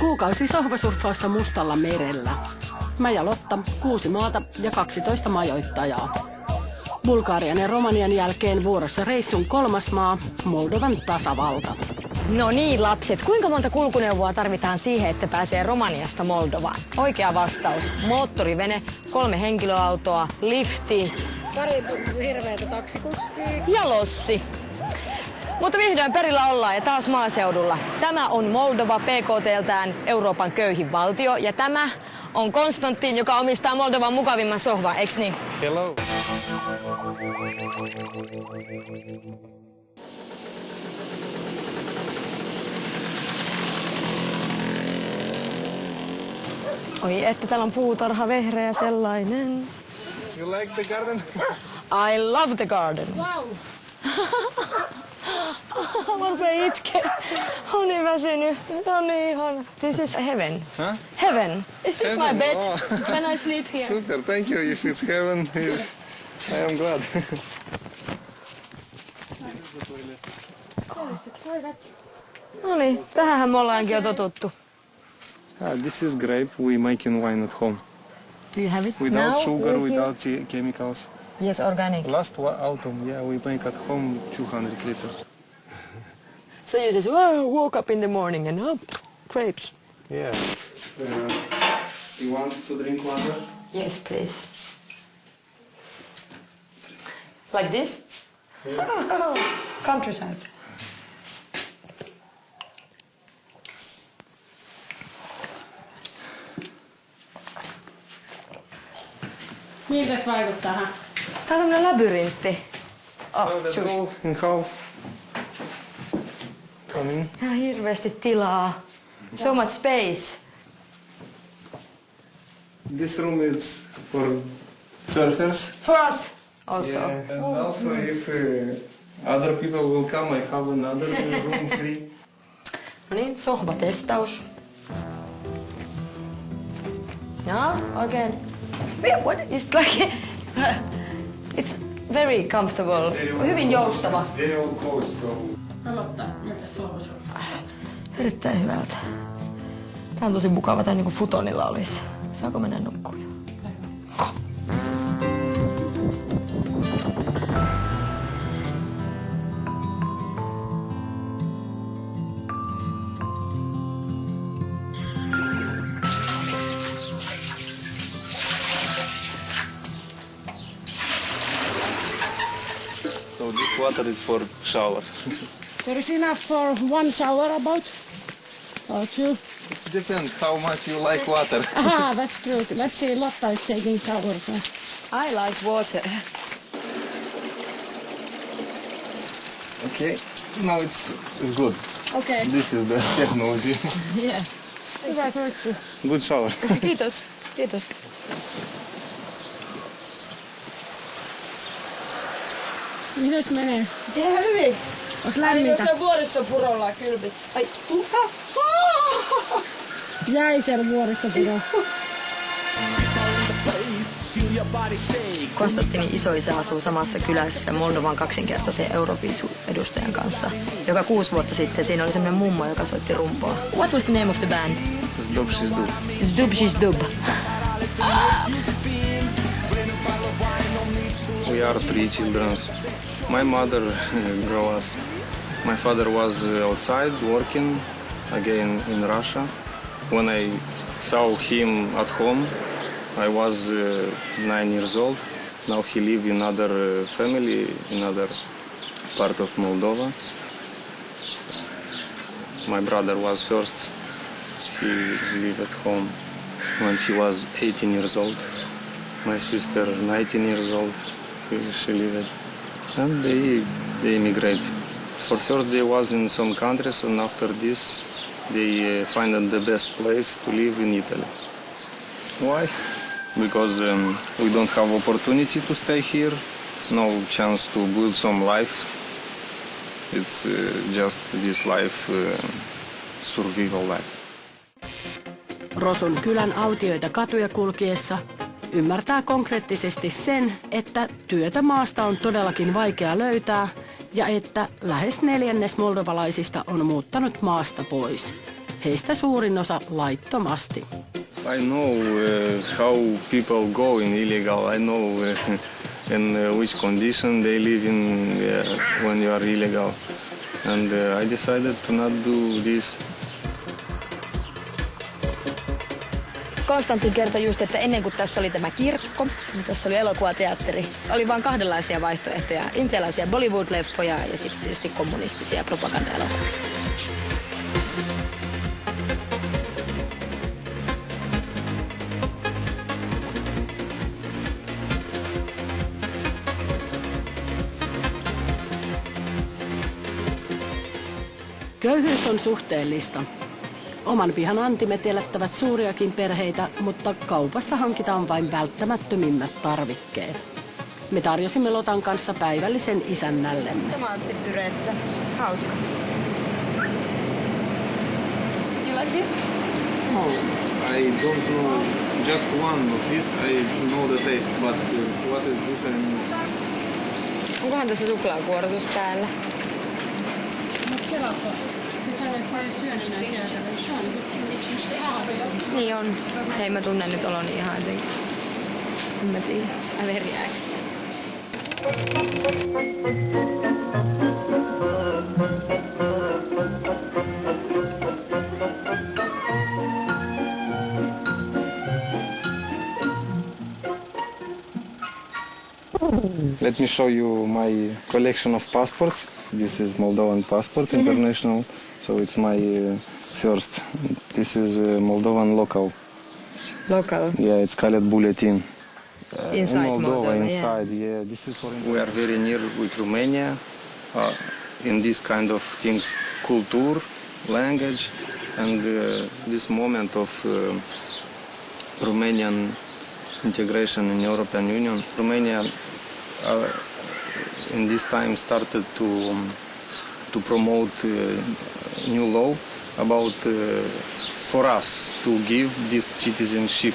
Kuukausi sohvasurffausta Mustalla merellä. Mä ja Lotta, 6 maata ja 12 majoittajaa. Bulgarian ja Romanian jälkeen vuorossa reissun 3. maa, Moldovan tasavalta. No niin, lapset. Kuinka monta kulkuneuvoa tarvitaan siihen, että pääsee Romaniasta Moldovaan? Oikea vastaus. Moottorivene, 3 henkilöautoa, lifti. Pari hirveätä taksikuskia. Ja lossi. Mutta vihdoin perillä ollaan ja taas maaseudulla. Tämä on Moldova PKT:ltään Euroopan köyhin valtio ja tämä on Konstantin, joka omistaa Moldovan mukavimman sohvan, eiks niin? Hello. Oi, että täällä on puutarha, vehreä sellainen. You like the garden? I love the garden. Wow. Mä rupean itkeä. On niin väsynyt. On niin ihana. This is heaven. Huh? Heaven. Is this Heaven? my bed? Oh. Can I sleep here? Super, thank you. If it's heaven, I am glad. No niin, tähänhän me ollaankin jo totuttu. This is grape. We making wine at home. Do you have it Without now? sugar, with you? without chemicals. Yes, organic. Last autumn, yeah, we make at home 200 liters. So you just woke up in the morning and grapes. Yeah. You want to drink water? Yes, please. Like this? Yeah. Countryside. Miltäs vaikuttaa? Tää on tämmönen labyrintti. So let's go in house. Come in. Ihan hirveästi tilaa. So much space. This room is for surfers. For us also. Yeah. And also if other people will come, I have another room free. No niin, sohvatestaus. Ja, oikein. What? It's like... It's very comfortable. Hyvin joustava. It's very old coach, so... Aloittaa. Miltäs sohvasurffa? Erittäin hyvältä. Tää on tosi mukava. Tää niinku futonilla olisi. Saako mennä nukkuun? So this water is for shower. There is enough for 1 shower about? Or 2? It depends how much you like water. Ah, that's true. Let's see, Lotta is taking showers. I like water. Okay, now it's good. Okay. This is the technology. Yeah. Hyvä soittu. Good shower. Kiitos. Kiitos. Mites menee? Ihan hyvin. Onks lämmintä? Vuoristopurolla kylpis. Ai. Jäi siellä vuoristopuro. Konstantinin isoisä asuu samassa kylässä Moldovan kaksinkertaisen Euroviisu-edustajan kanssa, joka 6 vuotta sitten siinä oli semmoinen mummo, joka soitti rumpoa. What was the name of the band? Zdub și zdub. Zdub și zdub. We are 3 children. My mother grew us. My father was outside working again in Russia. When I saw him at home, I was 9 years old. Now he lives in another family, in another part of Moldova. My brother was first. He lived at home when he was 18 years old. My sister, 19 years old, she lived. And they immigrate. For first they was in some countries, and after this they find the best place to live in Italy. Why? Because we don't have opportunity to stay here, no chance to build some life. It's just this life, survival life. Rosun kylän autioita katuja kulkiessa ymmärtää konkreettisesti sen, että työtä maasta on todellakin vaikea löytää ja että lähes 1/4 moldovalaisista on muuttanut maasta pois. heistä suurin osa laittomasti. I know how people go in illegal. I know in which condition they live in when you are illegal. And I decided to not do this. Konstantin kertoi just, että ennen kuin tässä oli tämä kirkko, niin tässä oli elokuvateatteri, oli vain kahdenlaisia vaihtoehtoja. Intialaisia Bollywood-leffoja ja sitten tietysti kommunistisia propagandaelokuvia. Köyhyys on suhteellista. Oman pihan antimet elättävät suuriakin perheitä, mutta kaupasta hankitaan vain välttämättömimmät tarvikkeet. Me tarjosimme Lotan kanssa päivällisen isännällemme. Tomaattipyrettä. Hauska. Do you like this? No, I don't know just one of this. I know the taste, but what is this? Onkohan tässä suklaakuorotus päällä? Niin on. Hei, mä tunnen nyt oloni ihan jotenkin. En mä tiedä. Äveriääksi. Let me show you my collection of passports. This is Moldovan passport, international. So it's my first. This is Moldovan local. Local. Yeah, it's called bulletin. Inside Moldova, inside. Yeah, this is for. We are very near with Romania. In this kind of things, culture, language, and this moment of Romanian integration in European Union. Romania in this time started to promote new law about for us to give this citizenship,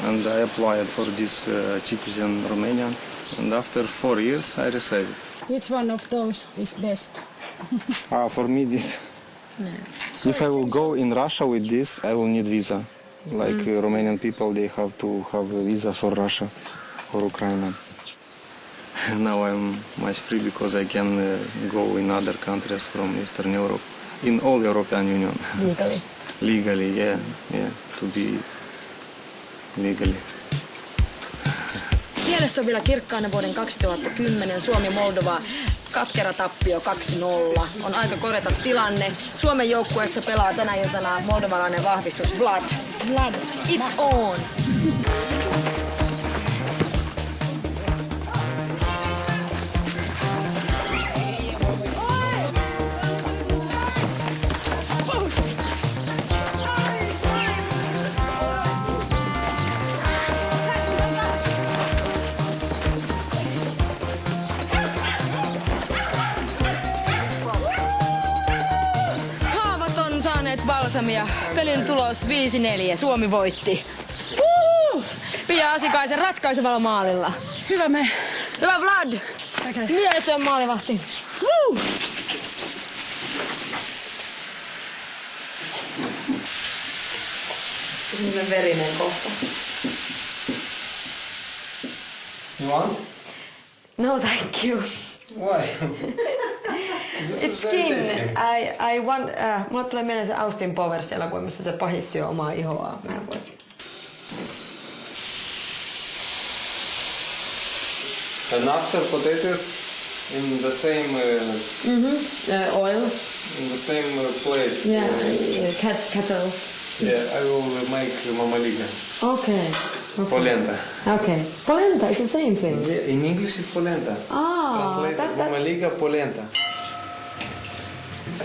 and I applied for this citizen Romanian, and after 4 years I received it. Which one of those is best? For me this. If I will go in Russia with this, I will need visa. Like Romanian people, they have to have a visa for Russia or Ukraine. Now I'm much free because I can go in other countries from Eastern Europe, in all European Union. Legally. Legally, yeah, to be legally. Mielessä on vielä kirkkaana vuoden 2010 Suomi-Moldova katkera tappio 2-0. On aika korjata tilanne. Suomen joukkueessa pelaa tänä iltana moldovalainen vahvistus Vlad. Vlad, it's on! Balsamia. Pelin tulos 5-4. Suomi voitti. Pia Asikaisen ratkaisevalla maalilla. Hyvä me. Hyvä Vlad. Okay. Mieletön maalivahti. Semmoinen verinen kohta. You want? No thank you. Why? It's skin. I want, mulle tulee mieleen se Austin Powers-elokuva, missä se pahis syö omaa ihoaan. Mä en voi. And after potatoes in the same Oil. in the same plate. Yeah, kettle. Yeah, I will make mamaliga. Okay. Polenta. Okay. Polenta is the same thing. Yeah, in English it's polenta. Translated mamaliga polenta.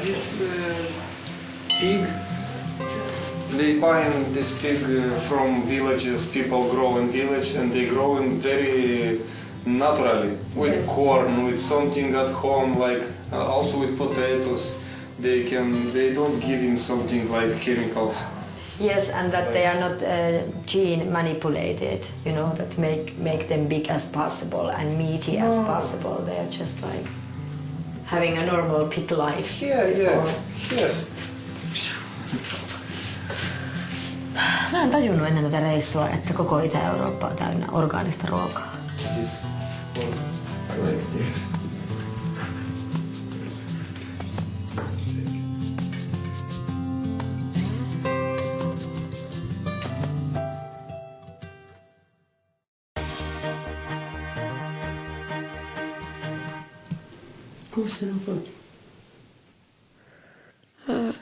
This pig, they buy this pig from villages. People grow in village, and they grow in very naturally with corn, with something at home, like also with potatoes. They don't give in something like chemicals. Yes, and that they are not gene manipulated, you know, that make them big as possible and meaty as possible. They are just like having a normal pig life. Yeah, yes. Mä en tajunnut ennen tätä reissua, että koko Itä-Eurooppa on täynnä orgaanista ruokaa. Kuinka se on?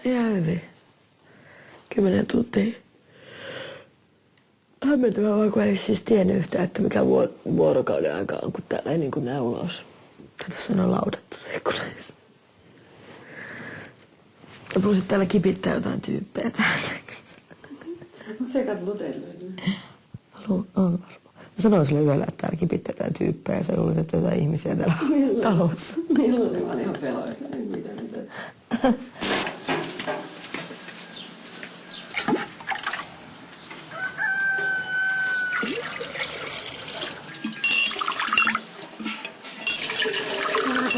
Ihan hyvin. 10 tuntia. Hämmentävää vaan, kun ei siis tiennyt yhtään, että mikä vuorokauden aika on, kun täällä ei niin kuin näy ulos. Tuossa on laudattu ikkuneissa. Ja plus, että täällä kipittää jotain tyyppejä tässä. Onko se katlutellut? On varmaan. Mä sanoin sulle yöllä, että täällä kipittää jotain tyyppejä ja sä luulet, että jotain ihmisiä täällä talossa. Niin luulin, mä olin ihan peloissa. Mitä.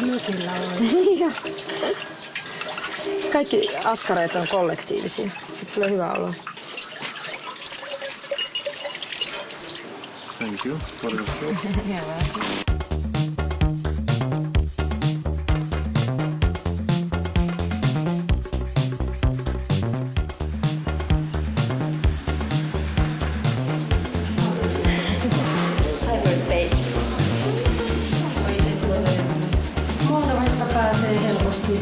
Mökillä on. Kaikki askareet on kollektiivisia. Sitten tulee hyvä olo. Thank you for the show. Cyberspace. Moldovasta pääsee helposti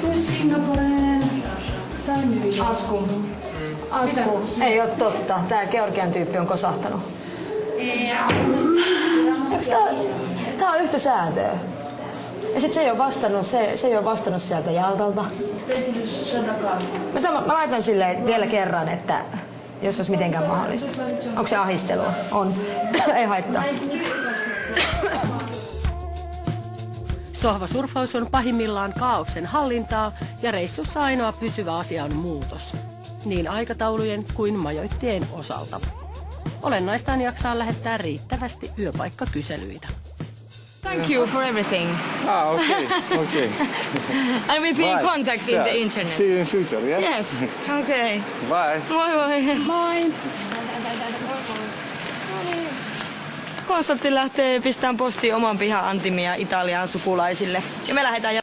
myös Singaporeen tai New Yorkiin. Asku. Ei ole totta. Tää Georgian tyyppi on kosahtanut. Tää on yhtä sääntöä. Ja sit se ei ole vastannut sieltä Jaltalta. Mä laitan silleen vielä kerran, että jos olisi mitenkään mahdollista. Onko se ahistelua? On. Ei haittaa. Sohvasurfaus on pahimmillaan kaaoksen hallintaa ja reissussa ainoa pysyvä asia on muutos. Niin aikataulujen kuin majoittien osalta. Olennaista on jaksaa lähettää riittävästi yöpaikkakyselyitä. Thank you for everything. Okay. And we'll be in contact in the internet. See you in future, yeah? Yes. Okay. Bye. Moi. Moi! Konstantti lähtee pistämään postiin oman pihan antimia Italian sukulaisille. Ja me lähdetään